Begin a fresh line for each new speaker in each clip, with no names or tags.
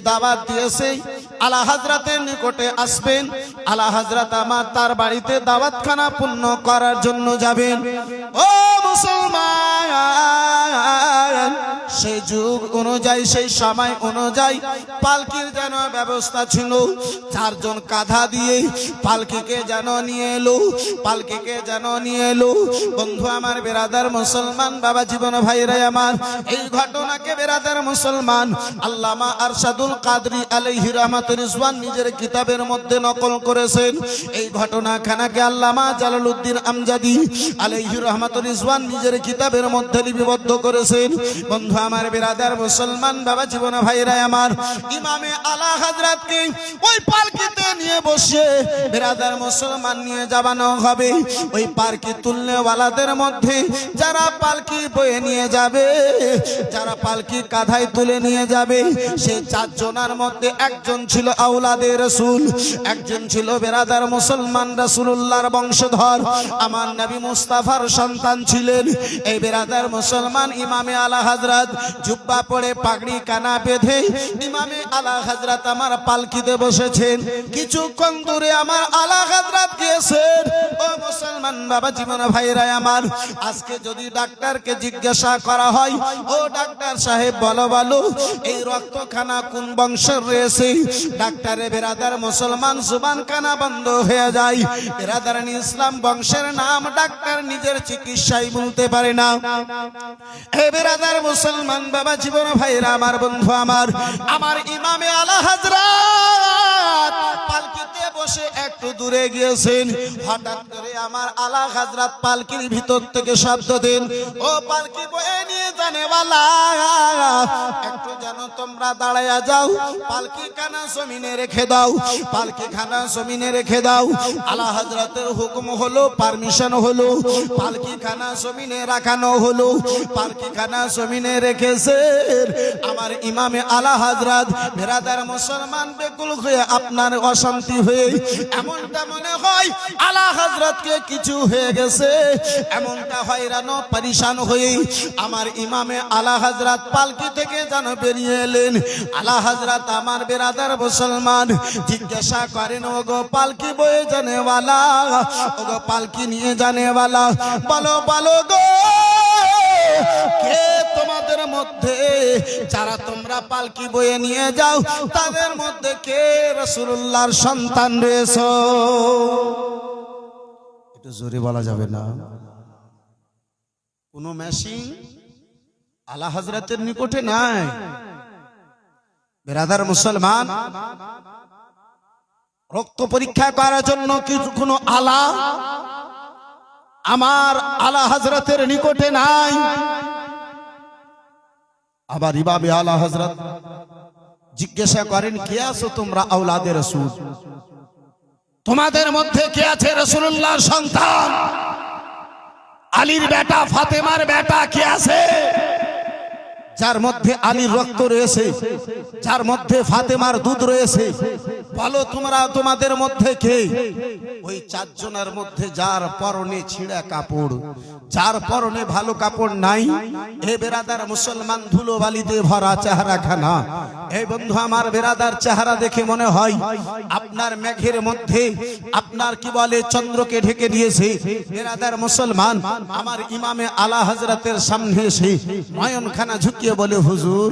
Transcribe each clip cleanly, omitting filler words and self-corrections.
দাওয়াত দিয়েছে আলা হযরতের নিকটে আসবেন, আলা হযরত আমার তার বাড়িতে দাওয়াতখানা পূর্ণ করার জন্য যাবেন। ও মুসলমান, সেই যুগ অনুযায়ী সেই সময় অনুযায়ী পালকির যেন ব্যবস্থা ছিল। চারজন কাঁধা দিয়ে পালকিকে যেন নিয়ে এলো, পালকিকে যেন নিয়ে এলো। বন্ধু আমার, বেরাদার মুসলমান, বাবা জীবন ভাইরা আমার, এই ঘটনাকে বেরাদার মুসলমান আল্লামা আরশাদুল কাদরি আলাইহি রাহমাতুর রিজওয়ান নিজের কিতাবের মধ্যে নকল করেছেন। এই ঘটনাখানাকে আল্লামা জালালউদ্দিন আমজাদি আলাইহি রাহমাতুর রিজওয়ান নিজের কিতাবের মধ্যে লিপিবদ্ধ করেছেন। বন্ধু আমার, বেরাদার মুসলমান, বাবা জীবন ভাইরা আমার, ইমামে আলা হযরতকে ওই পালকিতে নিয়ে বসে বেরাদার মুসলমান নিয়ে যাবানো হবে। ওই পালকি তুলনেওয়ালাদের মধ্যে যারা পালকি বয়ে নিয়ে যাবে, যারা পালকি কাঁধায় তুলে নিয়ে যাবে, সেই চারজনের মধ্যে একজন ছিল আওলাদে রাসূল, একজন ছিল বেরাদার মুসলমান রাসূলুল্লাহর বংশধর, আমার নবী মুস্তাফার সন্তান ছিলেন। এই বেরাদার মুসলমান ইমামে আলা হযরত জুব্বা পরে পাগড়ি কানা বেঁধে ইমামে আলা হযরত আমার পালকিতে বসেছেন। কিছুক্ষণ দূরে আমার আলা হযরত গিয়েছেন। ও মুসলমান বাবা জীবন ভাইরা আমার, আজকে যদি ডাক্তারকে জিজ্ঞাসা করা হয়, ও ডাক্তার সাহেব বলো বলো এই রক্তখানা কোন বংশের রয়েছে, ডাক্তারে বেরাদার মুসলমান জুবান কানা বন্ধ হয়ে যায়। বেরাদারানি ইসলাম বংশের নাম ডাক্তার নিজের চিকিৎসায় বলতে পারে না। হে বেরাদার মুসলমান বাবা জীবন ভাইরা আমার, বন্ধু আমার, আমার ইমামে আলা হযরত পালকিতে বসে একটু দূরে গিয়েছেন। হঠাৎ করে আমার আলা হযরত পালকির ভিতর থেকে শব্দ দেন, ও পালকি বয়ে নিয়ে জানেওয়ালা, একটু যেন তোমরা দাঁড়ায়া যাও, পালকি খানা জমিনে রেখে দাও, পালকি খানা জমিনে রেখে দাও। আলা হযরতের হুকুম হলো, পারমিশন হলো, পালকি খানা জমিনে রাখানো হলো। পালকি খানা জমিনে রেখেছে আমার ইমামে আলা হযরত। বেরাদার মুসলমান, বেকুল হয়ে আপনার অশান্তি হয়ে এমনটা মনে হয় আলা হযরতকে কিছু হয়ে গেছে, এমনটা হয়রান পরেশান হয়ে আমার ইমামে আলা হযরত পালকি থেকে যেন বেরিয়ে এলেন। আলা হযরত আমার বেরাদার মুসলমান জিজ্ঞাসা করেন, ওগো পালকি বয়ে জানেওয়ালা, ওগো পালকি নিয়ে জানেওয়ালা, বলো বলো গো, কে তোমাদের মধ্যে যারা তোমরা পালকি বয়ে নিয়ে যাও, তাদের মধ্যে কে রাসূলুল্লাহর সন্তান রয়েছে? একটু জোরে বলা যাবে না? কোন মেশিন আলা হযরতের নিকটে নাই। বেরাদার মুসলমান, রক্ত পরীক্ষা করার জন্য কোন আলা আমার আলা হযরতের নিকটে নাই। আবার ইমামে আলা হযরত জিজ্ঞাসা করেন, কে আছো তোমরা আওলাদে রাসূল? তোমাদের মধ্যে কে আছে রাসূলুল্লাহর সন্তান, আলীর বেটা, ফাতেমার বেটা কে আছে? যার মধ্যে আলীর রক্ত রয়েছে, যার মধ্যে ফাতেমার দুধ রয়েছে, বলো তোমরা তোমাদের মধ্যে কে? ওই চারজনের মধ্যে যার পরনে ছিঁড়া কাপড়, যার পরনে ভালো কাপড় নাই, এ বেরাদার মুসলমান ধুলো বালিতে ভরা চেহারা খানা। এই বন্ধু আমার, বেরাদার চেহারা দেখে মনে হয় আপনার মেঘের মধ্যে আপনার কি বলে চন্দ্রকে ঢেকে দিয়েছে। বেরাদার মুসলমান, আমার ইমামে আলা হযরতের সামনে এসে নয়নখানা ঝুঁকিয়ে বলে, হুজুর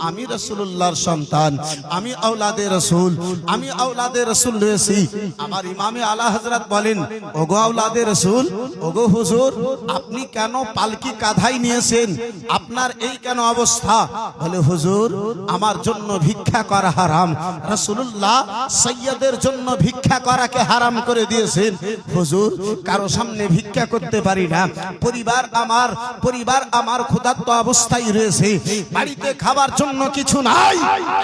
আমি রাসূলুল্লাহর সন্তান, আমি আওলাদে রাসূল, আমি আওলাদে রাসূল রয়েছি। আমার ইমামে আলা হযরত বলেন, ওগো আওলাদে রাসূল, ওগো হুজুর, আপনি কেন পালকি কাঁধাই নিয়েছেন? আপনার এই কেন অবস্থা? বলে, হুজুর আমার জন্য ভিক্ষা করা হারাম, রাসূলুল্লাহ সাইয়্যিদের জন্য ভিক্ষা করাকে হারাম করে দিয়েছেন। হুজুর কারো সামনে ভিক্ষা করতে পারি না, পরিবার আমার ক্ষুধার্ত অবস্থায় রয়েছে, বাড়িতে খাবার জন্য কিছু নাই,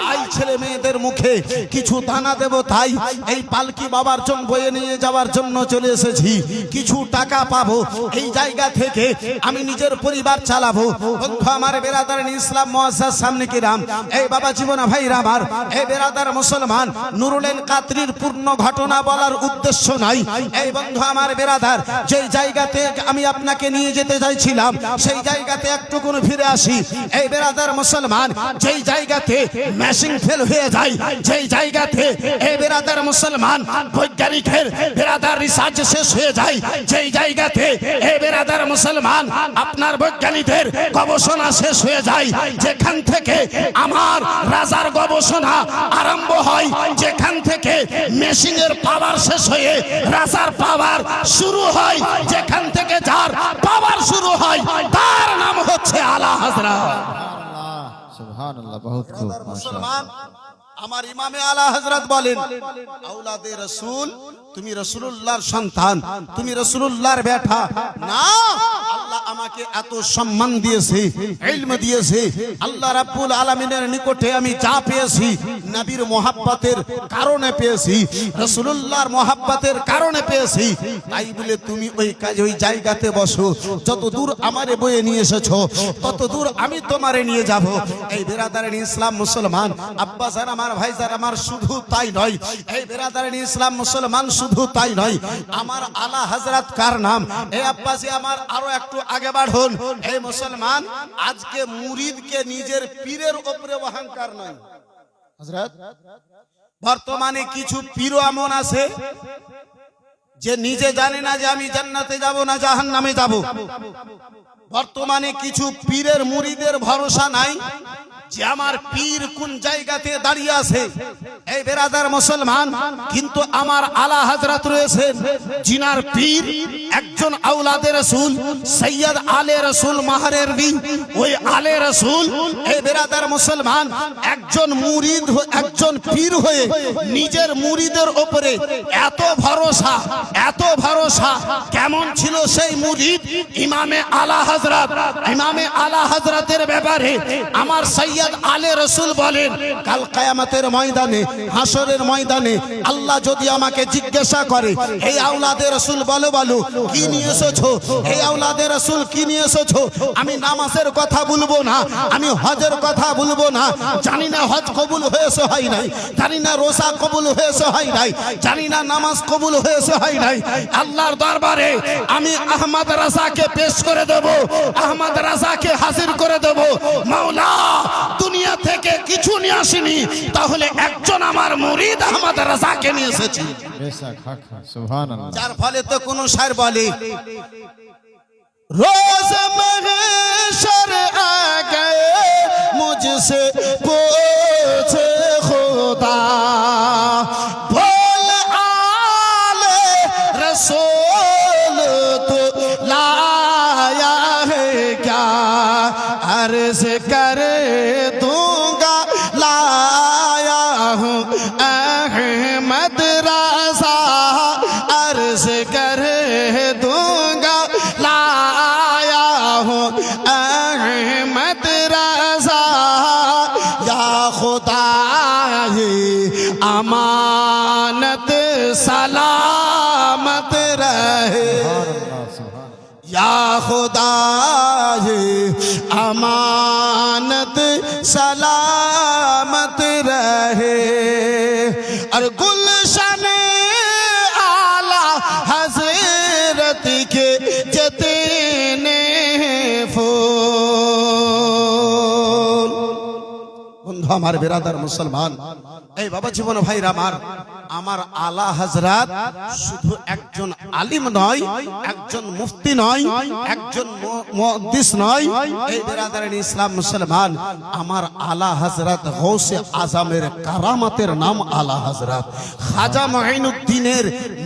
তাই ছেলে মেয়েদের মুখে কিছু দানা রওনা দেব, তাই এই পালকি বাবার জন্য বয়ে নিয়ে যাওয়ার জন্য চলে এসেছি। কিছু টাকা পাবো, এই জায়গা থেকে আমি নিজের পরিবার চালাবো। বন্ধু আমার, বেরাদার ইসলাম মুআজ্জাজ সামনে কিরাম, এই বাবা জীবনা ভাইরা আমার, এই বেরাদার মুসলমান, নুরুলেন কাদরির পূর্ণ ঘটনা বলার উদ্দেশ্য নাই। এই বন্ধু আমার বেরাদার, যেই জায়গাতে আমি আপনাকে নিয়ে যেতে চাইছিলাম সেই জায়গাতে একটুকু ফিরে আসি। এই বেরাদার মুসলমান, যেই জায়গাতে মেশিন ফেল হয়ে যায়, যেই জায়গাতে এই বেরাদার মুসলমান বৈজ্ঞানিকের বেরাদার রিসার্চ শেষ হয়ে যায়, যেই জায়গাতে এই বেরাদার মুসলমান আপনার বৈজ্ঞানিকদের গবেষণা শেষ হয়ে যায়, যেখান থেকে আমার রাজার গবেষণা আরম্ভ হয়, যেখান থেকে মেশিনের পাওয়ার শেষ হয়ে রাজার পাওয়ার শুরু হয়, যেখান থেকে যার পাওয়ার শুরু হয় তার নাম হচ্ছে আলা হযরত।
সুবহানাল্লাহ, বহুত খুব,
মুসলমান আমার ইমামে আলা হযরত বলেন, আওলাদে রাসূল, তুমি রাসূলুল্লাহর সন্তান, তুমি রাসূলুল্লাহর বেটা না। আল্লাহ আমাকে এত সম্মান দিয়েছে, ইলম দিয়েছে, আল্লাহ রাব্বুল আলামিনের নিকটে আমি যা পেয়েছি নবীর মোহাব্বতের কারণে পেয়েছি, রাসূলুল্লাহর মোহাব্বতের কারণে পেয়েছি। তাই বলে তুমি ওই কাজ ওই জায়গাতে বসো, যত দূর আমারে বয়ে নিয়ে এসেছো তত দূর আমি তোমারে নিয়ে যাব। এই বেরাদারের ইসলাম মুসলমান আব্বাজান আমার, ভাইজান আমার, শুধু তাই নয়, এই বেরাদারের ইসলাম মুসলমান শুধু তাই নয়, আমার আলা হযরত কার নাম। এই আব্বাসী আমার, আরো একটু আগে বাড়ুন। এই মুসলমান, আজকে মুরিদকে নিজের পীরের উপরে অহংকার নয় হযরত। বর্তমানে কিছু পীর এমন আছে যে নিজে জানে না যে আমি জান্নাতে যাব না জাহান্নামে যাব। বর্তমানে কিছু পীরের মুরিদের ভরসা নাই যে আমার পীর কোন জায়গাতে দাঁড়িয়ে আছে। এই বেরাদার মুসলমান, কিন্তু আমার আলা হযরত রয়েছেন, জিনার পীর একজন আওলাদে রাসূল সৈয়দ আলে রাসূল মাহরের দিন। ওই আলে রাসূল, এই বেরাদার মুসলমান, একজন মুরিদ, একজন পীর হয়ে নিজের মুরিদের উপরে এত ভরসা, এত ভরসা। কেমন ছিল সেই মুরিদ? ইমামে আলা হযরত, ইমামে আলা হযরতের ব্যাপারে আমার সৈয়দ আলে রাসূল বলেন, কাল কিয়ামতের ময়দানে, হাসরের ময়দানে আল্লাহ যদি আমাকে জিজ্ঞাসা করে, এই আওলাদে রাসূল বলো বলো কি নিয়ে এসেছো, এই আওলাদে রাসূল কি নিয়ে এসেছো, আমি নামাজের কথা বলবো না, আমি হজের কথা বলবো না, জানি না হজ কবুল হয়েছে হয় নাই, জানি না রোজা কবুল হয়েছে হয় নাই, জানি না নামাজ কবুল হয়েছে হয় নাই। আল্লাহর দরবারে আমি আহমদ রাজাকে পেশ করে দেব, আহমদ রাজাকে হাজির করে দেব। মাওলা, দুনিয়া থেকে কিছু নিয়ে আসিনি, তাহলে একজন আমার মুরিদ আহমদ রাজাকে নিয়ে এসেছি।
বেশক, হক, সুবহানাল্লাহ।
যার ফলে তো কোন শায়ের বলে, रोज महशर आ गए मुझसे पूछे खुदा, बोल आले रसूल तो लाया है क्या, अर्ज कर दूंगा लाया हूँ अहमद रज़ा, अर्ज कर दूंगा लाया हूँ अहमद रज़ा। या खुदा ये अमानत सलामत रहे, या खुदा ये अमानत सलामत रहे। और गुलशन आला हज़रत के जितने फूल। বন্ধু আমার, বেরাদার মুসলমান, এই বাবা জীবন ভাইরা আমার, আমার আলা হযরত শুধু একজন আলিম নয়, একজন মুফতি নয়, একজন মুহাদ্দিস নয়। এই বেরাদারের ইসলাম মুসলমান, আমার আলা হযরত গৌসে আজমের কারামতের নাম আলা হযরত, খাজা মুঈনুদ্দিনের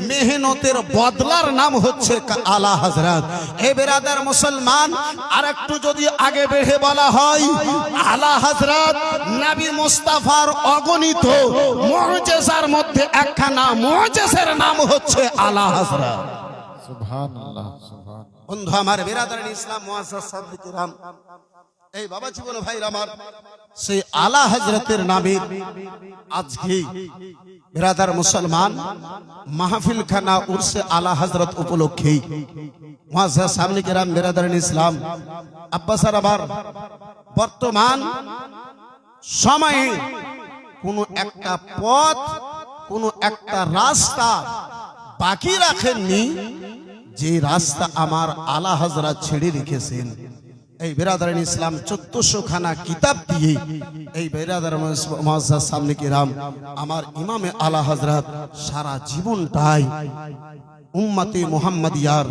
মেহনতের বদলার নাম হচ্ছে আলা হযরত। এই বেরাদার মুসলমান, আর একটু যদি আগে বেড়ে বলা হয়, আলা হযরত নবী মুস্তাফার অগণিত মুআজিজার মধ্যে একখানা মুআজিজার নাম হচ্ছে আলা হযরত।
সুবহানাল্লাহ, সুবহানাল্লাহ।
বন্ধু আমার, বেরাদারের ইসলাম মুআজ্জাজ সাদদিক কিরাম, এই বাবাজি বলো ভাইরা আমার, সেই আলা হযরতের নামে আজকে বিরাদার মুসলমান মাহফিল খানা উরসে আলা হযরত উপলক্ষে মুআজ্জাজ সামনে কেরাম বিরাদারিন ইসলাম আব্বাসার আবার বর্তমান সময়ে কোন একটা পথ, কোন একটা রাস্তা বাকি রাখেননি, যে রাস্তা আমার আলা হযরত ছেড়ে রেখেছেন। এই বিরাদারিন ইসলাম 1400 খানা কিতাব দিয়ে এই বিরাদার মুআজ্জাজ সামনে কেরাম আমার ইমামে আলা হযরত সারা জীবনটাই উম্মতে মুহাম্মাদিয়ার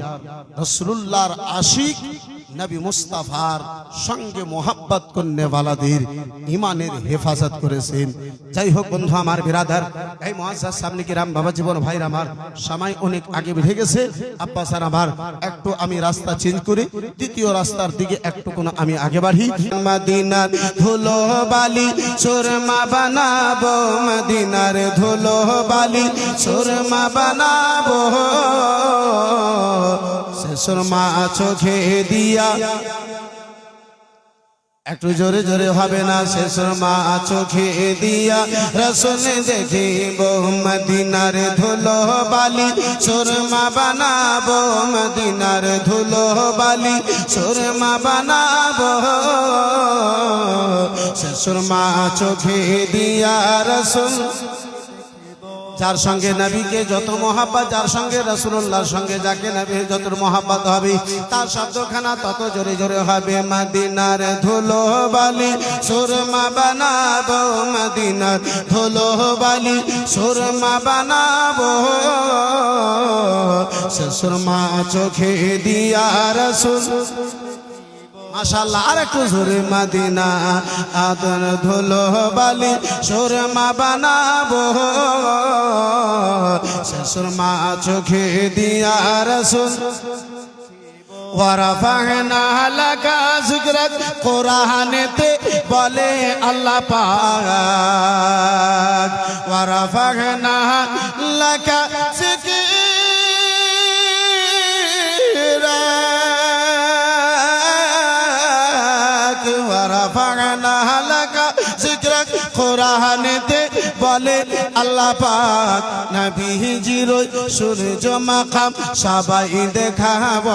রাসূলুল্লাহর আশিক নবী মুস্তাফার সঙ্গে মোহাব্বত করনে ওয়ালাদের ইমানের হেফাজত করেছেন। যাই হোক বন্ধু আমার বিরাদার, এই মুআজ্জাজ সামনে কিরাম বাবা জীবন ভাইরা আমার সময় অনেক আগে বেড়ে গেছে। আব্বা স্যার আমার একটু আমি রাস্তা চেঞ্জ করি, দ্বিতীয় রাস্তার দিকে একটু কোন আমি আগে বাড়ি। মদিনার ধুলো বালি সুরমা বানাবো, মদিনার ধুলো বালি সুরমা বানাবো, সে সুরমা চোখে দিয়া, একটু জোরে জোরে হবে না, সে সুরমা চোখে দিয়া রাসূল দেখিব, মদিনার ধুলো বালি সুরমা বানাবো, মদিনার ধুলো বালি সুরমা বানাবো, সে সুরমা চোখে দিয়া রাসূল। যার সঙ্গে নবীকে যত মহাব্বত, যার সঙ্গে রাসূলুল্লাহর সঙ্গে যাকে নবীর যত মহাব্বত হবে, তার শব্দখানা তত জোরে জোরে হবে। মদিনার ধুলো বালি সুরমা বানাবো, মদিনার ধুলো বালি সুরমা বানাবো, সে সুরমা চোখে দিয়া রাসূল। মাশাআল্লাহ, আর একটু জোরে। মদিনা আদর ধুলো বালি সুরমা বানাবো, সে সুরমা চোখে দিয়া রাসূল। ওয়ারাফা'না লাকা যিকরাক, কোরআনেতে বলে আল্লাহ পাক, ওয়ারাফা'না লাকা যিকরাক, ওয়ারাফা'না লাকা যিকরাক, কোরআনেতে বলে আল্লাহ পাক নবীজির সূর্য মাকাম সবাই দেখাব,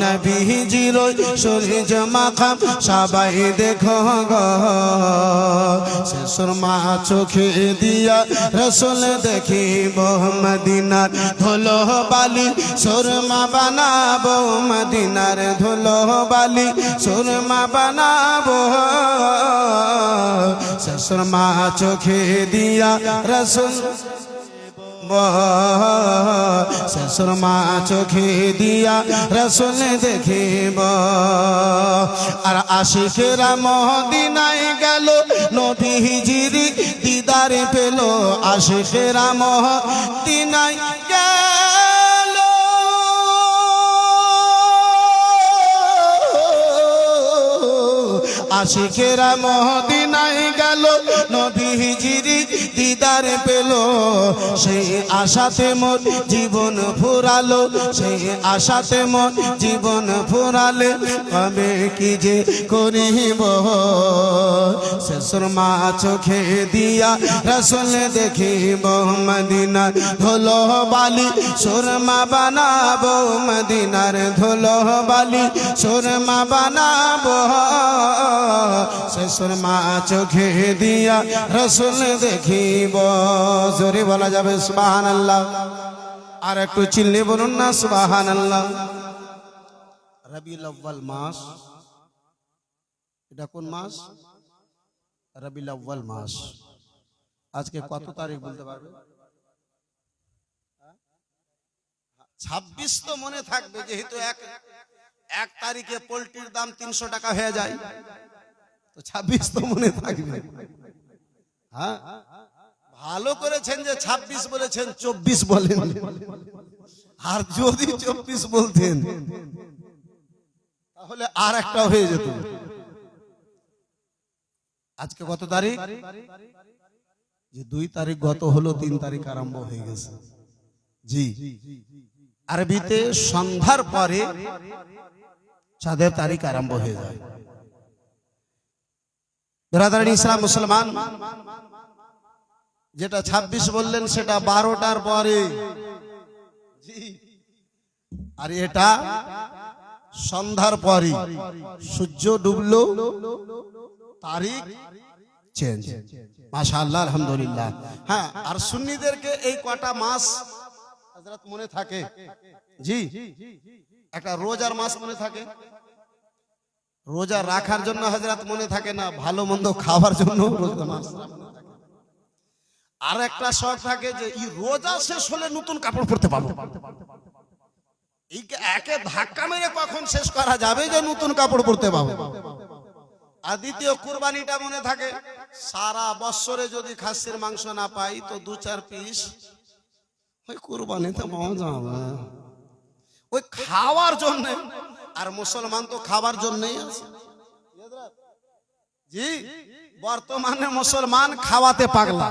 নবীজির সূর্য মাকাম সবাই দেখো গো, সে সুরমা চোখে দিয়া রাসূল দেখিব, মদিনার ধুলো বালি সুরমা বানাবো, মদিনার ধুলো বালি সুরমা বানাবো, সে সুরমা চোখে দিয়া রাসূল, সে সুরমা চোখে দিয়া রাসূল দেখিব। আর আশিকেরা মদিনায় গেল, নবীজির দিদার পেল, আশিকেরা মদিনায় গেল, আশিকেরা মদিনায় গেল, নবীজির দিদার পেল, সেই আশাতে মোর জীবন ফুরালো, সেই আশাতে মোর জীবন ফুরালে, কবে কি যে করিব, সে সুরমা চোখে দিয়া রাসূল দেখিব, মদিনার ধুলো বালি সুরমা বানাবো, মদিনার ধুলো বালি সুরমা বানাবো, সে সুরমা চোখে দিয়া রাসূল দেখিব। জোরে বলা যাবে সুবহানাল্লাহ, আর একটু চিল্লে বলুন না সুবহানাল্লাহ। রবিউল আউয়াল মাস, এটা কোন মাস? রবিউল আউয়াল মাস। আজকে কত তারিখ বলতে পারবে? 26 তো মনে থাকবে, যেহেতু এক তারিখে পোল্ট্রির দাম 300 টাকা হয়ে যায়, তো 26 তো মনে থাকবে। হ্যাঁ, ভালো করেছেন যে 26 বলেছেন, 24 বলেন। আর যদি 24 বলতেন তাহলে আর একটা হয়ে যেত। আজকে কত তারিখ? যে 2 তারিখ গত হলো, 3 তারিখ আরম্ভ হয়ে গেছে। জি, আরবিতে সন্ধ্যার পরে চাঁদের তারিখ আরম্ভ হয়ে যায়। ব্রাদার ইসলাম মুসলমান, যেটা 26 বললেন সেটা 12টার পরে, আর এটা সন্ধ্যার পরে। সূর্য ডুবলো, তারিখ চেঞ্জ। মাশাআল্লাহ, আলহামদুলিল্লাহ। হ্যাঁ, আর সুন্নিদেরকে এই কটা মাস হযরত মনে থাকে? জি, একটা রোজার মাস মনে থাকে, রোজা রাখার জন্য হযরত মনে থাকে না, ভালো মন্দ খাওয়ার জন্য রোজা মাস। আর একটা শখ থাকে যে এই রোজা শেষ হলে নতুন কাপড় পরতে পাবো। এই একে ধাক্কা মেরে কখন শেষ করা যাবে যে নতুন কাপড় পরতে পাবো। আর দ্বিতীয় কুরবানিটা মনে থাকে, সারা বছরে যদি খাসির মাংস না পাই তো 2-4 পিস ওই কুরবানিতে পাওয়া যাবে, ওই খাওয়ার জন্য। আর মুসলমান তো খাবার জন্যই আছে। জি, বর্তমানে মুসলমান খাওয়াতে পাগলা।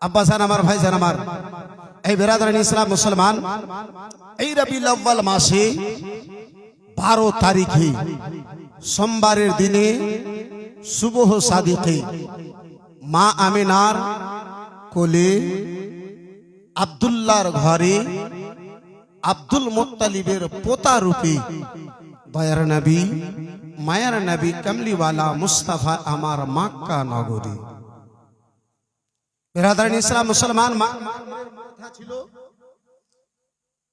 আব্বাসান আমার, ভাইজান আমার, এই বেরাদারান ইসলাম মুসলমান, এই রবিউল আউয়াল মাসে 12 তারিখে সোমবারের দিনে সুবহ সাদিকে মা আমিনার কোলে আব্দুল্লাহর ঘরে আব্দুল মুত্তালিবের পোতা রূপে দয়ার নবী, মায়ার নবী, কামলিওয়ালা মুস্তাফা আমার মক্কা নগরী। বেরাদারান ইসলাম মুসলমান, কথা ছিল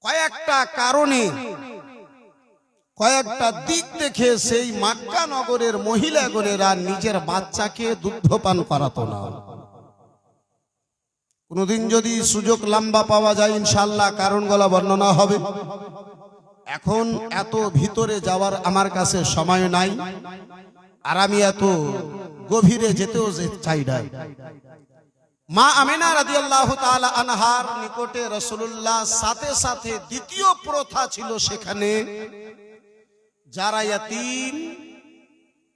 কয়েকটা কারণে, কয়েকটা দিক দেখে সেই মক্কা নগরের মহিলাগণেরা নিজের বাচ্চাকে দুগ্ধপান করাতো না। কোনদিন যদি সুযোগ লম্বা পাওয়া যায় ইনশাআল্লাহ কারণগুলো বর্ণনা হবে। এখন এত ভিতরে যাওয়ার আমার কাছে সময় নাই, আর আমি এত গভীরে যেতেও চাই না। মা আমিনা রাদিয়াল্লাহু তাআলা আনহার নিকটে রাসূলুল্লাহ সাথে সাথে দ্বিতীয় প্রথা ছিল সেখানে, যারা ইয়াতীম,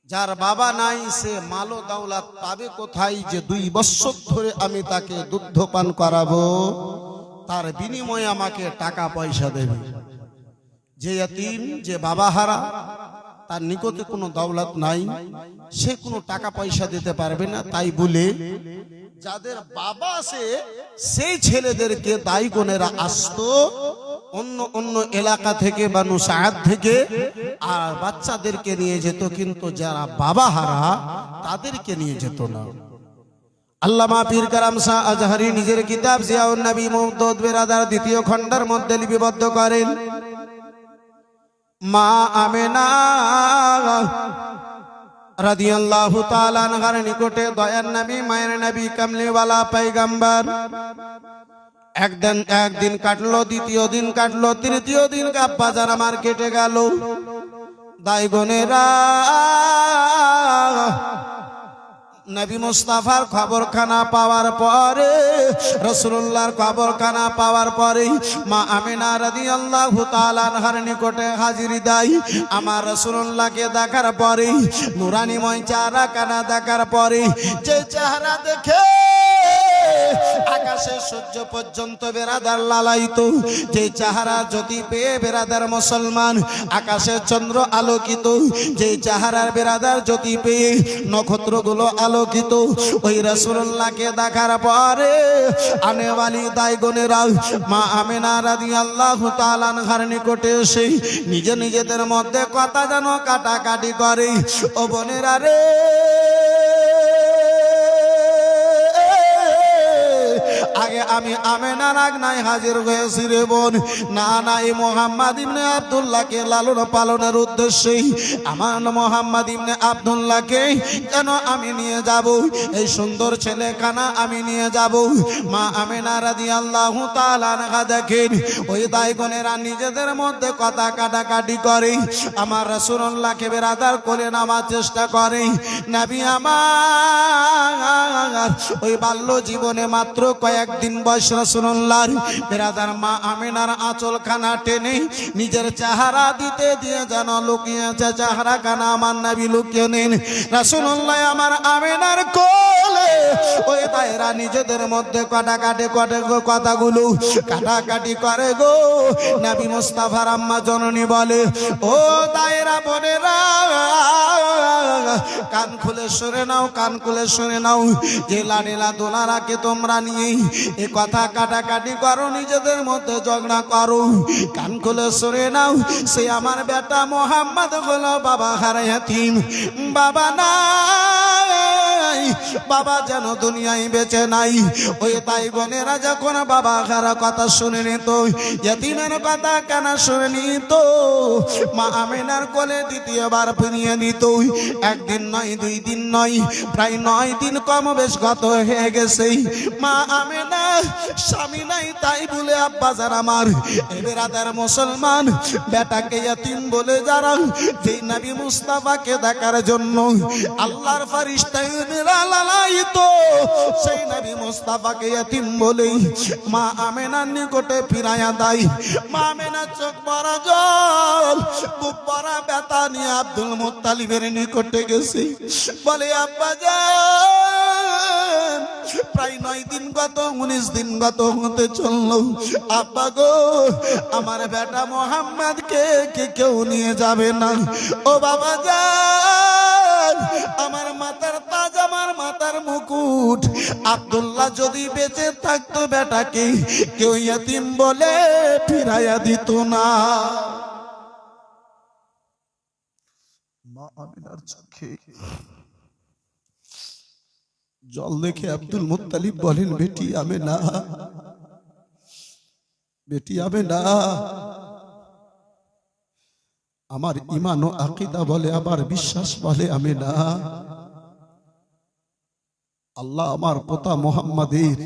যার বাবা নাই, সে মাল দাওলাত পাবে কোথায় যে 2 বছর ধরে আমি তাকে দুগ্ধপান করাবো, তার বিনিময়ে আমাকে টাকা পয়সা দেবে। যে ইয়াতীম, যে বাবা হারা, তার নিকটে কোনো দৌলত নাই, সে কোনো টাকা পয়সা দিতে পারবে না। তাই বলে যাদের বাবা আছে সেই ছেলেদেরকে দায়ী বোনেরা আসতো অন্য অন্য এলাকা থেকে, বানু সাদ থেকে, আর বাচ্চাদেরকে নিয়ে যেত, কিন্তু যারা বাবা হারা তাদেরকে নিয়ে যেত না। আল্লামা পীর কারাম শাহ আজহারি নিজের কিতাব জিয়াউন নবী মুওদ্দুদ বেরাদার 2য় খণ্ডের মধ্যে লিপিবদ্ধ করেন, মা আমিনা রাদিয়াল্লাহু তাআলা আনহার নিকটে দয়ার নবী, মায়ের নবী, কামলিওয়ালা পয়গম্বর একদিন কাটলো, দ্বিতীয় দিন কাটলো, তৃতীয় দিন আব্বাজান আমার কেটে গেল। দায়গনেরা নবী মুস্তাফার খবরখানা পাওয়ার পরে, রাসূলুল্লাহর খবরখানা পাওয়ার পরে মা আমিনা রাদিয়াল্লাহু তাআলা আনহার নিকটে হাজির দেয়। আমার রাসূলুল্লাহকে দেখার পরে, নূরানীময় চেহারাখানা দেখার পরে, যে চেহারা দেখে আকাশে সূর্য পর্যন্ত বেরাদার লালায়িত, যে চেহারা জ্যোতি পেয়ে বেরাদার মুসলমান আকাশে চন্দ্র আলোকিত, যে চেহারার বেরাদার জ্যোতি পেয়ে নক্ষত্রগুলো আলোকিত, ওই রাসূলুল্লাহকে দেখার পরে আনেওয়ালি দায়গনেরা মা আমিনা রাদিয়াল্লাহু তাআলা আনহার নিকটে এসে নিজেদের মধ্যে কথা যেন কাটাকাটি করে। ও বোনেরা রে, আগে আমি আমিনার আগনায় হাজির হয়েছি রে বোন। না না, এই মুহাম্মদ ইবনে আব্দুল্লাহকে লালন পালনের উদ্দেশ্যে আমার মুহাম্মদ ইবনে আব্দুল্লাহকে কেন আমি নিয়ে যাব, এই সুন্দর ছেলেখানা আমি নিয়ে যাব। মা আমিনা রাদিয়াল্লাহু তাআলা আনহা দেখেন ওই দায়গনেরা নিজেদের মধ্যে কথা কাটাকাটি করে, আমার রাসূলুল্লাহকে বেরাদার কোলে নামার চেষ্টা করে। নবী আমার ওই বাল্য জীবনে মাত্র কয়েকদিন বয়স, রাসূলুল্লাহর বেরাদার মা আমিনার আঁচলখানা টেনে নিজের চেহারা দিতে দিয়ে যেন লুকিয়েছে, চেহারাখানা আমার নবী লুকিয়ে নেন। রাসূলুল্লাহ আমার আমিনার কোলে ওই দায় এরা নিজেদের মধ্যে কাটাকাটি করে গো, কথাগুলো কাটাকাটি করে গো। নবী মুস্তাফার আম্মা জননী বলে, ও দায়েরা বোনেরা, কান খুলে শুনে নাও, কান খুলে শুনে নাও, যে লাডিলা দোলারাকে তোমরা নিয়ে এ কথা কাটাকাটি করো, নিজেদের মধ্যে ঝগড়া করো, কান খুলে শুনে নাও, সে আমার বেটা মোহাম্মদ হলো বাবা হারা ইয়াতীম, বাবা নাই, বাবা যেন দুনিয়ায় বেঁচে নাই। ওই তাই বোনেরা যখন বাবা হারা কথা শুনে নিত, ইয়াতীমের কথা কেন শুনে নিত, মা আমিনার কোলে দ্বিতীয়বার ফিরিয়ে নিত। একদিন নয়, 2 দিন নয়, প্রায় 9 দিন কম বেশ গত হয়ে গেছে। মা আমিনা স্বামী নাই তাই বলে আব্বা যারা আমার বেরাদার মুসলমান বেটাকে ইয়াতীম বলে যারা যে নবী মুস্তাফাকে দেখার জন্য আল্লাহর ফেরেশতা লালাইতো, সেই নবী মুস্তাফাকে ইয়াতীম বলে মা আমিনার নিকটে ফিরাইয়া দেয়। মা আমিনা চোখ ভরা জল, বুক ভরা ব্যথা নিয়ে আব্দুল মুত্তালিবের নিকটে গেছে, বলে আব্বা জান, প্রায় 9 দিন গত, 19 দিন গত হতে চললো, আব্বা গো আমার বেটা মোহাম্মদকে কেউ নিয়ে যাবে না। ও বাবা জান, আমার মাথার তাজ, আমার মাথার মুকুট, আব্দুল্লাহ যদি বেঁচে থাকতো বেটাকে কেউ ইয়াতীম বলে ফিরাইয়া দিত না। মা আমিনার চোখে জল দেখে আব্দুল মুত্তালিব বলেন, বেটি আমিনা, বেটি আমিনা, আমার ঈমান ও আকীদা বলে, আবার বিশ্বাস বলে, আমিনা, আল্লাহ আমার পোতা মুহাম্মাদের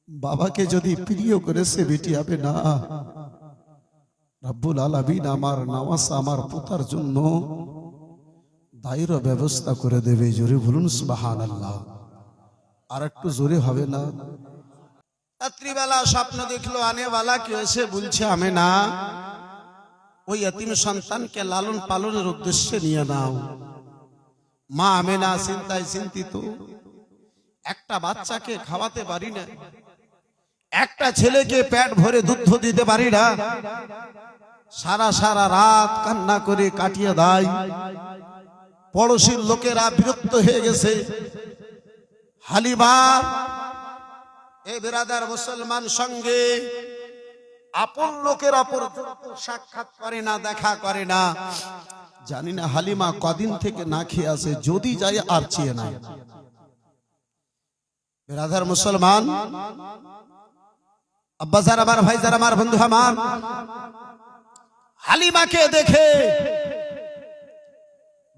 বাবাকে যদি প্রিয় করেছে, বেটি আমিনা, রব্বুল আলামিন আমার নওয়াজ আমার পোতার জন্য দায়ের ব্যবস্থা করে দেবে। জোরে বলুন সুবহানাল্লাহ। আর একটু জোরে হবে না? রাত্রিবেলা স্বপ্ন দেখলো, আনেওয়ালা কি হয়েছে, বলছে আমিনা ওই ইতিম সন্তানকে লালন পালনের উদ্দেশ্যে নিয়ে নাও। মা আমিনা চিন্তায় চিন্তিত, একটা বাচ্চাকে খাওয়াতে পারি না, একটা ছেলেকে পেট ভরে দুধ দিতে পারি না, সারা রাত কান্না করে কাটিয়ে দেয়। পড়োশির লোকেরা বিরক্ত হয়ে গেছে। হালিমা এ বেরাদার মুসলমান সঙ্গে আপন লোকের অপর সাক্ষাৎ করে না, দেখা করে না। জানি না হালিমা কদিন থেকে না খেয়ে আছে, যদি যাই আর চেয়ে নাই। বেরাদার মুসলমান, আব্বা যারা আমার, ভাই যারা আমার, বন্ধু আমার, হালিমাকে দেখে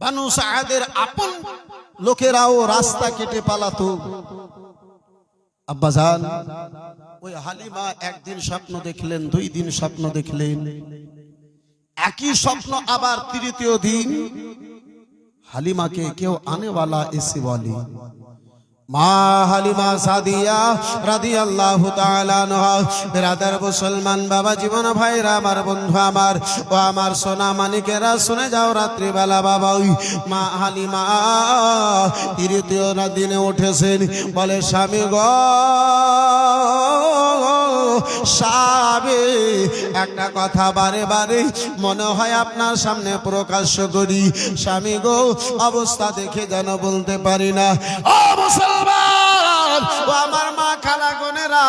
বানু সাআদের আপন লোকেরাও রাস্তা কেটে পালাতো। আব্বাজান, ওই হালিমা একদিন স্বপ্ন দেখলেন, 2 দিন স্বপ্ন দেখলেন, একই স্বপ্ন আবার 3য় দিন হালিমাকে কেউ আনেওয়ালা এসে বলে, মা হালিমা সাদিয়া রাদিয়াল্লাহু তাআলা আনহা। বেরাদার মুসলমান বাবা, জীবন ভাইরা আমার, বন্ধু আমার, ও আমার সোনা মানিকেরা, শুনে যাও, রাত্রিবেলা বাবা ওই মা হালিমা 3য় দিনে উঠেছেন, বলে স্বামী গো, স্বামী একটা কথা বারে বারে মনে হয় আপনার সামনে প্রকাশ করি, স্বামী গো অবস্থা দেখে যেন বলতে পারি না। ও মুসলমান, ও আমার মা খালা বোনেরা,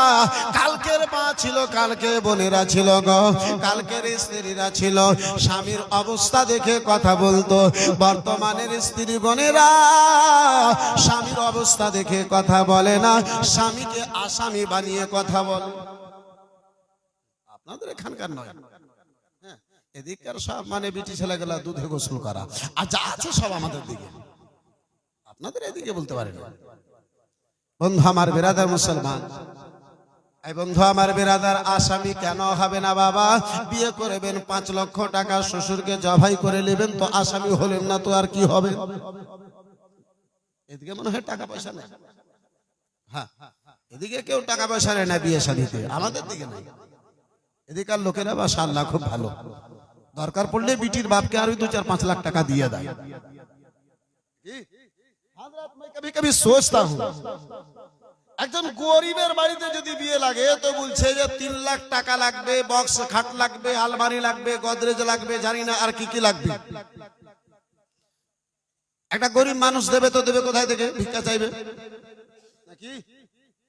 কালকের মা ছিল, কালকে বোনেরা ছিল গো, কালকের স্ত্রীরা ছিল, স্বামীর অবস্থা দেখে কথা বলতো। বর্তমানের স্ত্রী বোনেরা স্বামীর অবস্থা দেখে কথা বলে না, স্বামীকে আসামি বানিয়ে কথা বলে। আপনাদের এখানকার নয়, এদিককার সব মানে বিটি ছেলেগুলা দুধে গোসল করা, আর যা আছে সব আমাদের দিকে, আপনাদের এদিকে বলতে পারেন। বন্ধু আমার বেরাদার মুসলমান, এই বন্ধু আমার বেরাদার, আসামি কেন হবে না বাবা? বিয়ে করবেন, 5 লক্ষ টাকা শ্বশুরকে জবাই করে নেবেন, তো আসামি হলেন না তো আর কি হবে? এদিকে মনে হয় টাকা পয়সা নেই। হ্যাঁ, এদিকে কেউ টাকা পয়সা নেয় না বিয়ে শাদীতে, আমাদের দিকে নাই। এদিকার লোকেরা মাশাআল্লাহ খুব ভালো, দরকার পড়লে বিটির বাপকে আরো 2-4-5 লাখ টাকা দিয়ে দেয়। हजरत मैं कभी कभी सोचता हूँ একজন গরিবের বাড়িতে যদি বিয়ে লাগে তো বলছে যে 3 লাখ টাকা লাগবে, বক্স খাট লাগবে, আলমারি লাগবে, গদরেজ লাগবে, জানি না আর কি কি লাগবে। একটা গরিব মানুষ দেবে তো দেবে কোথায় থেকে? ভিক্ষা চাইবে নাকি?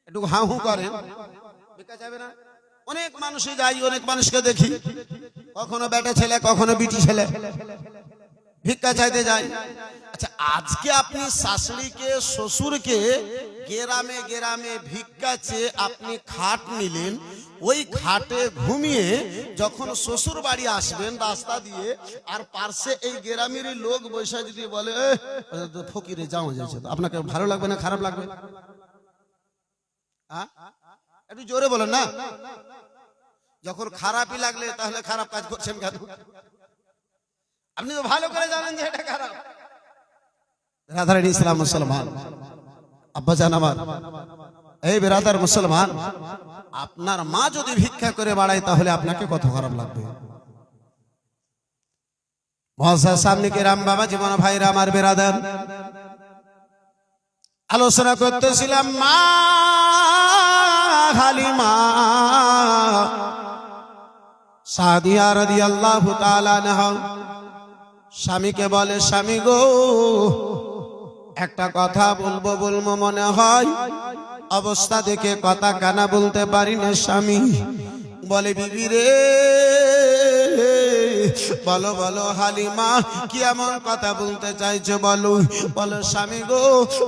একটু হাঁ হু করে, ভিক্ষা চাইবে না? অনেক মানুষই যাই, অনেক মানুষকে দেখি, কখনো বেটা ছেলে কখনো বিটি ছেলে ভিক্ষা চাইতে যায়। আচ্ছা, আজকে আপনি শাশুড়িকে শ্বশুরকে গ্রামে গ্রামে ভিক্ষা চেয়ে আপনি খাট নিলেন, ওই খাটে ঘুমিয়ে যখন শ্বশুর বাড়ি আসবেন রাস্তা দিয়ে, আর পার্শ্বে এই গ্রামেরই লোক বৈশা যদি বলে ফকিরে যাওয়া যাচ্ছে, আপনাকে ভালো লাগবে না খারাপ লাগবে? একটু জোরে বলেন না। যখন খারাপই লাগলে তাহলে খারাপ কাজ করছেন কেন? আপনি তো ভালো করে জানেন যে এটা খারাপ। বেরাদার ইসলাম মুসলমান, আব্বা জান আমার, এই বেরাদার মুসলমান, আপনার মা যদি ভিক্ষা করে বাড়ায় তাহলে আপনাকে কত খারাপ লাগবে? মহাশয় সামনে কে রাম বাবা জীবন ভাইরা আমার বেরাদার, আলোচনা করতেছিলাম মা হালিমা সাদিয়া রাদিয়াল্লাহু তাআলা আনহা স্বামীকে বলে, স্বামী গো একটা কথা বলবো মনে হয়, অবস্থা দেখে কথা কানা বলতে পারি না। স্বামী বলে, বিবি রে বলো বলো হালিমা কি এমন কথা বলতে চাইছো বলো? বলো স্বামী গো,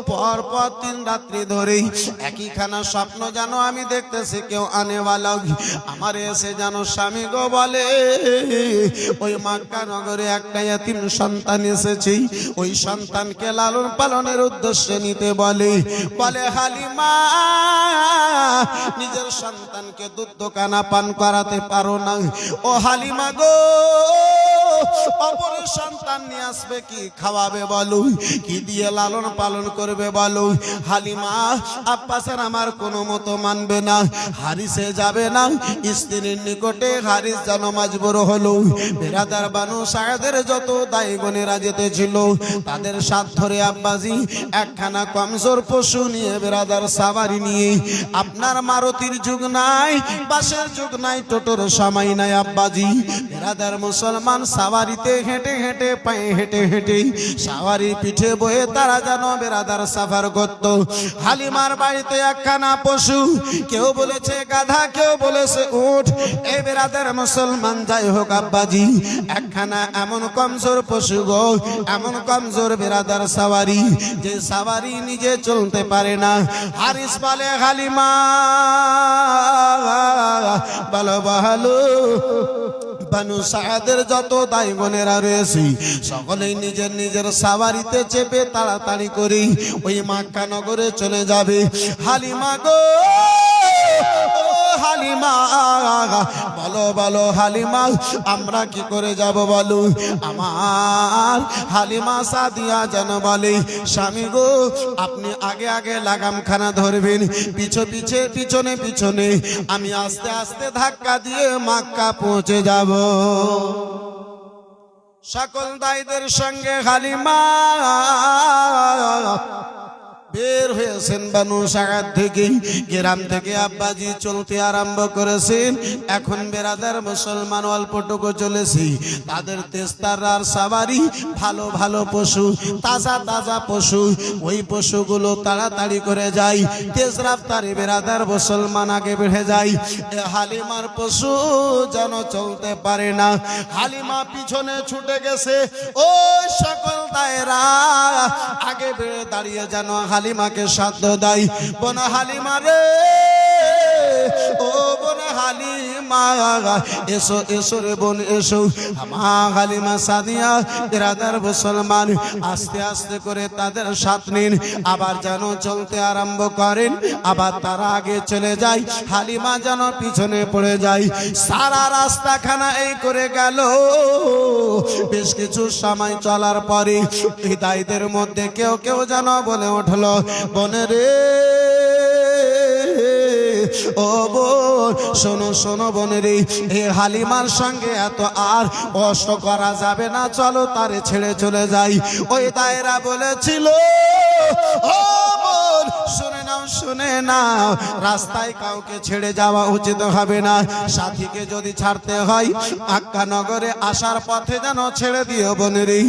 পর 3 রাত্রি ধরে একই খানা স্বপ্ন জানো আমি দেখতেছি, কেউ আনেওয়ালা আমার এসে জানো স্বামী গো বলে, ওই মক্কা নগরে একটা ইয়াতিম সন্তান এসেছে, ওই সন্তানকে লালন পালনের উদ্দেশ্যে নিতে বলে। বলে হালিমা নিজের সন্তানকে দুধ কানা পান করাতে পারো না, ও হালিমা গো অপরের সন্তান নিয়ে আসবে, কি খাওয়াবে বলো? কি দিয়ে লালন পালন করবে বলো? হালিমা আব্বাসের আমার কোনো মতো মানবে না, হারিসে যাবে না। স্ত্রীর নিকটে হারিস যেন মাজবুর হলো। বেরাদার বানু সায়েদের যত দায়গণেরা যেতে ছিল তাদের সাথ ধরে আব্বাজি একখানা কমজোর পশু নিয়ে, বেরাদার সাবারি নিয়ে, আপনার মারুতির যুগ নাই, বাসের যুগ নাই, টোটোর সময় নাই আব্বাজি, বেরাদার মুসলমান সাওয়ারিতে হেঁটে হেঁটে পায়ে হেঁটে হেঁটে সাওয়ারি পিঠে বয়ে তারা যেন বেরাদার সাফার করত। হালিমার বাড়িতে একখানা পশু, কেউ বলেছে গাধা, কেউ বলেছে উট, এই বেরাদার মুসলমান যাই হোক আব্বাজি একখানা এমন কমজোর পশু গো, এমন কমজোর বেরাদার সাওয়ারি, যে সাওয়ারি নিজে চলতে পারে না। হারিস বলে, হালিমা বলো ভালো, বানু সায়েদের যত দাই বোনেরা রয়েছে সকলেই নিজের নিজের সাওয়ারিতে চেপে তাড়াতাড়ি করে ওই মক্কা নগরে চলে যাবে। হালিমা গো হালিমা বলো বলো হালিমা আমরা কি করে যাব বলো? আমার হালিমা সাদিয়া যেন বলে, স্বামী গো আপনি আগে আগে লাগামখানা ধরবেন, পিছনে পিছনে আমি আস্তে আস্তে ধাক্কা দিয়ে মক্কা পৌঁছে যাব। সকল দায়ীদের সঙ্গে হালিমা বের হয়েছেন বানু সায়েদ থেকে, গ্রাম থেকে আব্বাজি চলতে আরম্ভ করেছেন। এখন বেরাদার মুসলমান অল্পটুকু চলেছি, তাদের তেস্তারার সাওয়ারি ভালো ভালো পশু, তাজা তাজা পশু, ওই পশুগুলো তাড়াতাড়ি করে যায়, তেজ রাফতারে বেরাদার মুসলমান আগে বেড়ে যায়। হালিমার পশু যেন চলতে পারে না, হালিমা পিছনে ছুটে গেছে। ওই সকল দায়েরা আগে বেড়ে দাঁড়িয়ে যেন হালিমাকে সাধ্য দেয়। বোন হালিমা রে, ও বোন হালিমা এসো এসো রে বোন এসো। আমার হালিমা সাদিয়া বেরাদার মুসলমান আস্তে আস্তে করে তাদের সাথ নিন, আবার যেন চলতে আরম্ভ করেন, আবার তারা আগে চলে যায়, হালিমা যেন পিছনে পড়ে যায়। সারা রাস্তাখানা এই করে গেল। বেশ কিছু সময় চলার পরে হৃদয়দের মধ্যে কেউ কেউ যেন বলে উঠলো, বনে রে ও বোন শোনো শোনো বনে রে, এ হালিমার সঙ্গে এত আর কষ্ট করা যাবে না, চলো তারে ছেড়ে চলে যাই। ওই দায়েরা বলেছিল, ও বোন শুনে নাও শুনে নাও, রাস্তায় কাউকে ছেড়ে যাওয়া উচিত হবে না। সাথীকে যদি ছাড়তে হয় মক্কা নগরে আসার পথে যেন ছেড়ে দিও বোনেরে,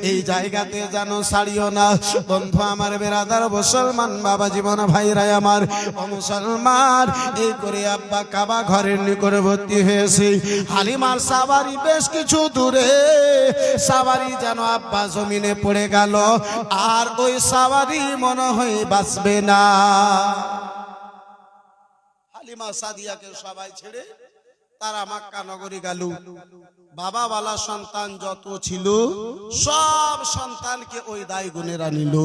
এই জায়গাতে যেন ছাড়িও না। বন্ধু আমার, বেরাদার মুসলমান বাবা জীবন ভাইরা আমার, ও মুসলমান, এই করে আব্বা কাবা ঘরের নিকটবর্তী হয়েছে। হালিমার সাওয়ারি বেশ কিছু দূরে, সাওয়ারি যেন আব্বা জমিনে পড়ে গেল, আর ওই সাওয়ারি মনে হয় বাঁচবে না। হালিমা সাদিয়াকে সবাই ছেড়ে তারা মক্কা নগরী গেল। বাবা ওয়ালা সন্তান যত ছিল সব সন্তানকে ওই দায় গুণেরা নিল।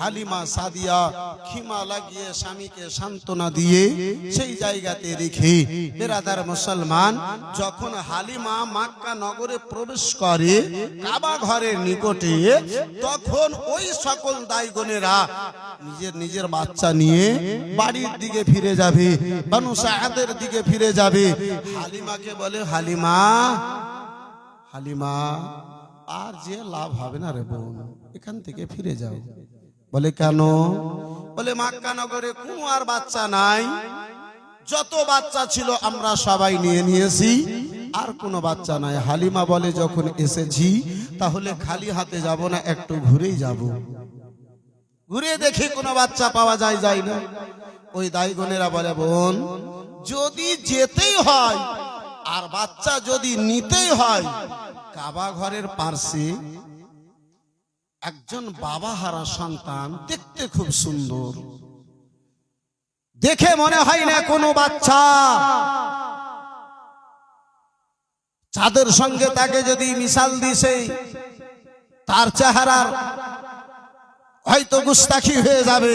হালিমা সাদিয়া খিমা লাগিয়ে স্বামীকে সান্ত্বনা দিয়ে সেই জায়গাতে রেখে, বেরাদার মুসলমান, যখন হালিমা মক্কা নগরে প্রবেশ করে কাবা ঘরের নিকটে, তখন ওই সকল দায় গুণেরা নিজের বাচ্চা নিয়ে বাড়ির দিকে ফিরে যাবে, বানু সাআদের দিকে ফিরে যাবে। হালিমাকে বলে, হালিমা হালিমা, আর যে লাভ হবে না রে বোন, এখান থেকে ফিরে যাও। বলে কেন? বলে মক্কা নগরে কোনো আর বাচ্চা নাই, যত বাচ্চা ছিল আমরা সবাই নিয়ে নিয়েছি, আর কোনো বাচ্চা নাই। হালিমা বলে, যখন এসেছি তাহলে খালি হাতে যাব না, একটু ঘুরেই যাব, ঘুরে দেখি কোনো বাচ্চা পাওয়া যায় না। ওই দাই বোনেরা বলে, বোন, যদি যেতেই হয় আর বাচ্চা যদি নিতেই হয়, কাবা ঘরের পাশে একজন বাবা হারা সন্তান, দেখতে খুব সুন্দর, দেখে মনে হয় না কোনো বাচ্চা, চাঁদের সঙ্গে তাকে যদি মিশাল দিছে, তার চেহারার হয়তো গুস্তাখি হয়ে যাবে।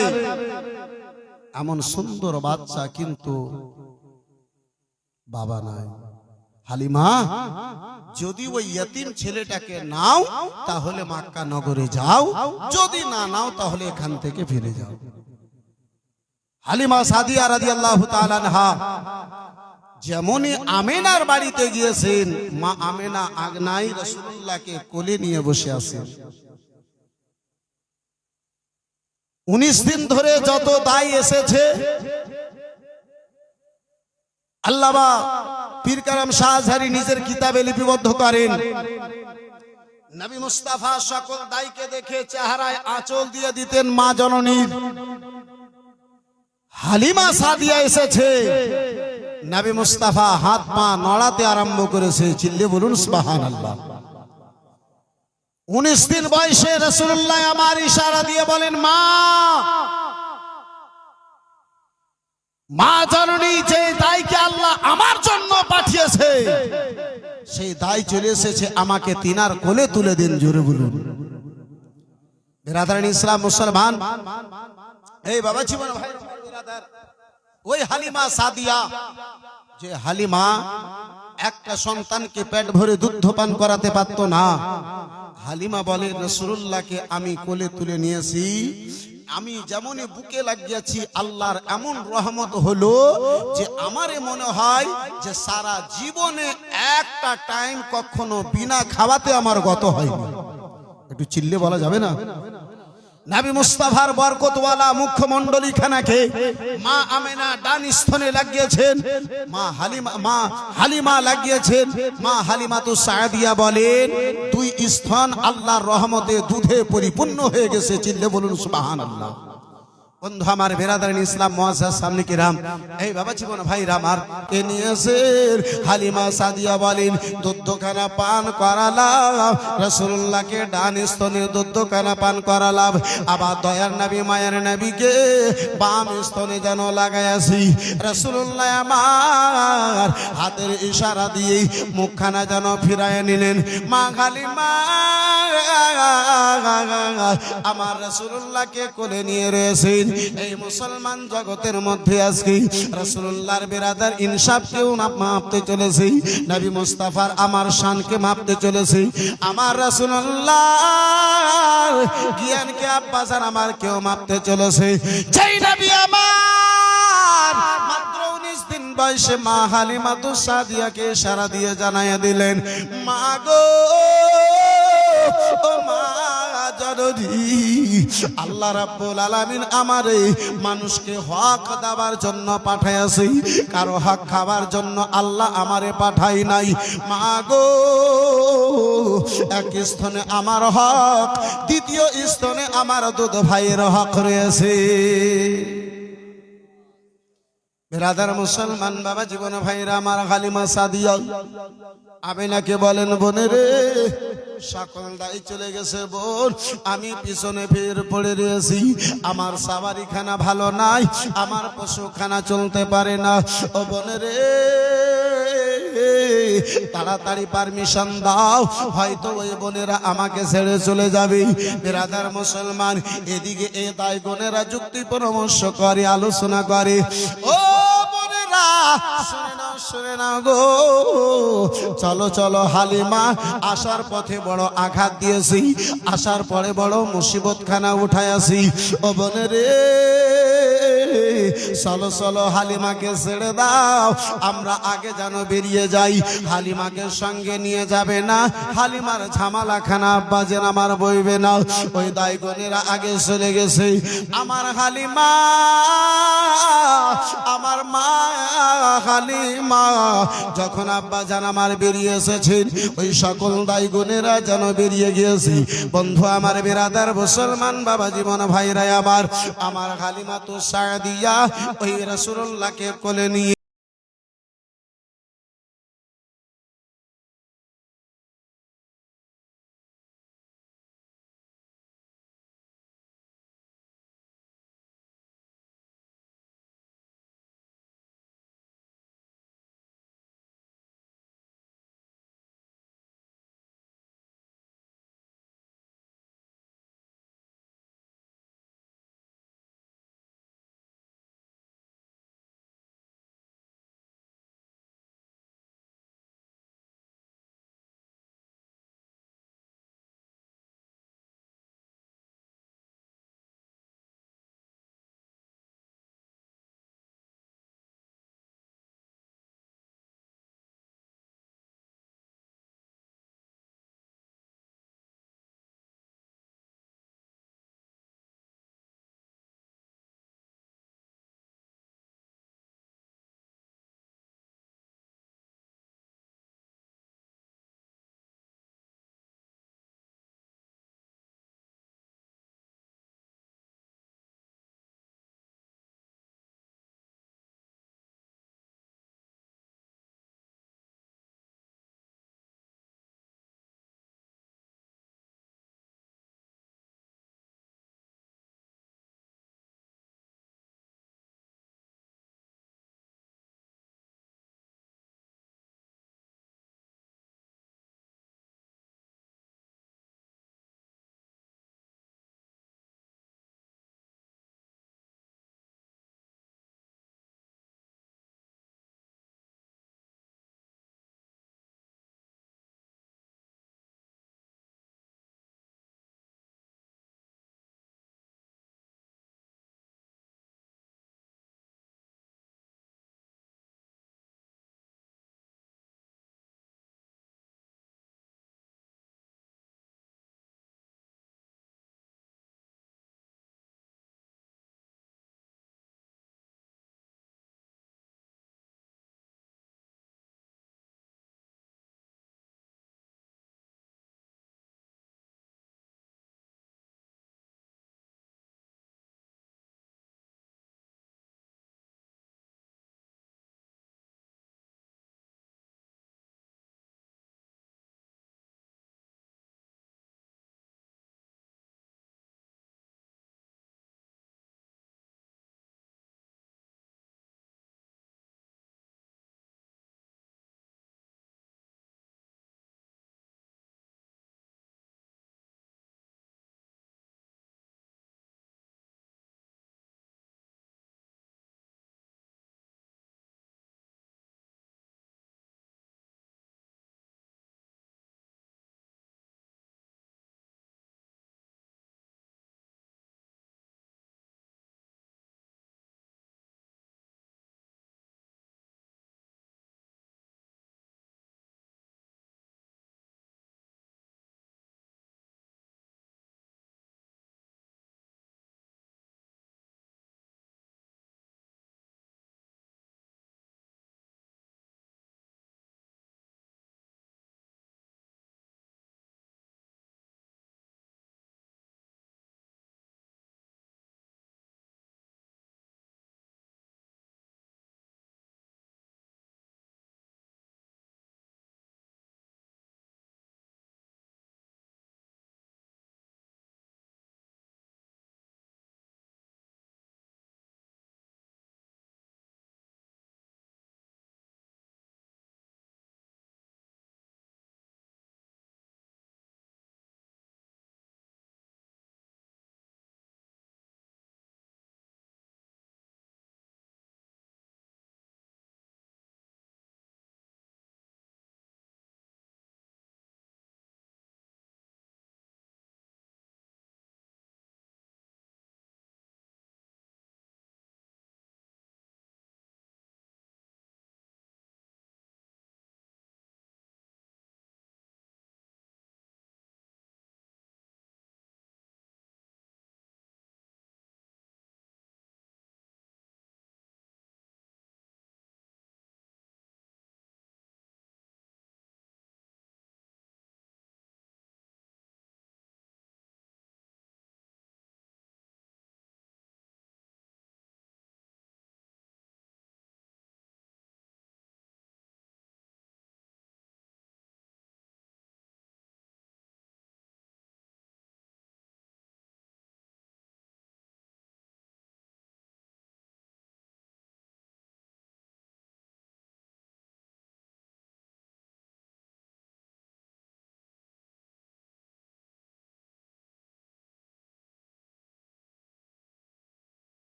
এমন সুন্দর বাচ্চা, কিন্তু বাবা নাই। হালিমা, যদি ওই ইয়তিম ছেলেটাকে নাও তাহলে মক্কা নগরে যাও, যদি না নাও তাহলে এখান থেকে ফিরে যাও। হালিমা সাদিয়া রাদিয়াল্লাহু তাআলা আনহা যেমনই আমেনার বাড়িতে গিয়েছেন, মা আমেনা আগনাই রাসূলুল্লাহকে কোলে নিয়ে বসে আছেন। 19 দিন ধরে যত দায় এসেছে, আল্লামা পীর কারাম শাহ আজহারী নিজের কিতাবে লিপিবদ্ধ করেন, নবী মুস্তাফা সকল দায়কে দেখে চেহারায় আঁচল দিয়ে দিতেন মা জননীর। হালিমা সাদিয়া এসেছে, নবী মুস্তাফা হাত পা নড়াতে আরম্ভ করেছে। চিল্লে বলুন সুবহানাল্লাহ। 19 দিন বয়সে রাসূলুল্লাহ আমার ইশারা দিয়ে বলেন, মা, মা জননী, যে দায়কে আল্লাহ আমার জন্য পাঠিয়েছে, সেই দায় চলে এসেছে, আমাকে তিনার কোলে তুলে দিন। জোরে বলুন। বিরাদারান ইসলাম মুসলমান, এই বাবা জীবন ভাই বিরাদার, ওই হালিমা সাদিয়া, যে হালিমা একটা সন্তানকে পেট ভরে দুধ পান করাতে পারতো না, হালিমা বলে, রাসূলুল্লাহকে আমি কোলে তুলে নিয়েছি, আমি যেমনই বুকে লাগিয়েছি, আল্লাহর এমন রহমত হলো যে আমারে মনে হয় যে সারা জীবনে একটা টাইম কখনো বিনা খাওয়াতে আমার গত হয়নি। একটু চিল্লে বলা যাবে না? নবী মুস্তাফার বরকতওয়ালা মুখমণ্ডলী খানাকে মা আমেনা ডান স্তনে লাগিয়েছেন, মা হালিমা লাগিয়েছেন। মা হালিমাতু সাদিয়া বলেন, দুই স্তন আল্লাহর রহমতে দুধে পরিপূর্ণ হয়ে গেছে। চিল্লে বলুন সুবহানাল্লাহ। বন্ধু আমার, বিরাদারান ইসলাম মুআজ্জাজ সামনে কিরাম, এই বাবা জীবন ভাইরা আমার, কে নিয়েছেন? হালিমা সাদিয়া বলেন, দুধখানা পান করালাম রাসূলুল্লাহকে, ডান স্তনে দুধখানা পান করালাম, আবার দয়ার নবী মায়ের নবীকে বাম স্তনে যেন লাগাইয়াছি। রাসূলুল্লাহ আমার হাতের ইশারা দিয়ে মুখখানা যেন ফিরায় নিলেন। মা হালিমা আমার রাসূলুল্লাহকে কোলে নিয়ে রয়েছেন। এই মুসলমান জগতের মধ্যে আজকে রাসূলুল্লাহর বিরাদার ইনসাফকেও মাপতে চলেছে, নবী মুস্তাফার আমার শানকে মাপতে চলেছে। আমার রাসূলুল্লাহর জ্ঞানকে আব্বাজান আমার কেউ মাপতে চলেছে। যেই নবী আমার মাত্র 19 দিন বয়সে মা হালিমাতু সাদিয়াকে ইশারা দিয়ে জানাইয়া দিলেন, মা গো, ও মা জননী আল্লাহ রাব্বুল আলামিন আমারে মানুষকে হক দেওয়ার জন্য পাঠাইছে, কারো হক খাবার জন্য আল্লাহ আমারে পাঠাই নাই। মা গো, এক স্থানে আমার হক, দ্বিতীয় স্থানে আমার দুধ ভাইয়ের হক রয়েছে। বিরাদার মুসলমান বাবা জীবন ভাইরা আমার, হালিমা সাদিয়া আমিনাকে বলেন, বোনে রে সকল দাই চলে গেছে বোন, আমি পিছনে ফের পড়ে রয়েছি, আমার সাবারি খানা ভালো নাই, আমার পশু খানা চলতে পারে না। ও বোনে রে তাড়াতাড়ি পারমিশন দাও, হয়তো ওই বোনেরা আমাকে ছেড়ে চলে যাবে। বিরাদার মুসলমান, এদিকে এ দায় বোনেরা যুক্তি পরামর্শ করে, আলোচনা করে। ও বোনেরা শুনে নাও গো, চলো চলো হালিমা, আসার পথে বড় আঘাত দিয়েছি, আসার পরে বড় মুসিবত খানা উঠায় আসি। ও বোনে রে চলো চলো হালিমাকে ছেড়ে দাও, আমরা আগে যেন বেরিয়ে যাই। হালিমাকে সঙ্গে নিয়ে যাবে না, হালিমার ঝামেলা খানা আব্বা যেন আমার বইবে না। ওই দায়গণেরা আগে চলে গেছে। আমার হালিমা, আমার মা হালিমা যখন আব্বা জান আমার বেরিয়ে এসেছেন, ওই সকল দায়গণেরা যেন বেরিয়ে গিয়েছি। বন্ধু আমার, বিরাদার মুসলমান বাবা জীবন ভাইরা আমার, আমার হালিমা তো সাদিয়া ওই রাসূলুল্লাহকে কোলে নিয়ে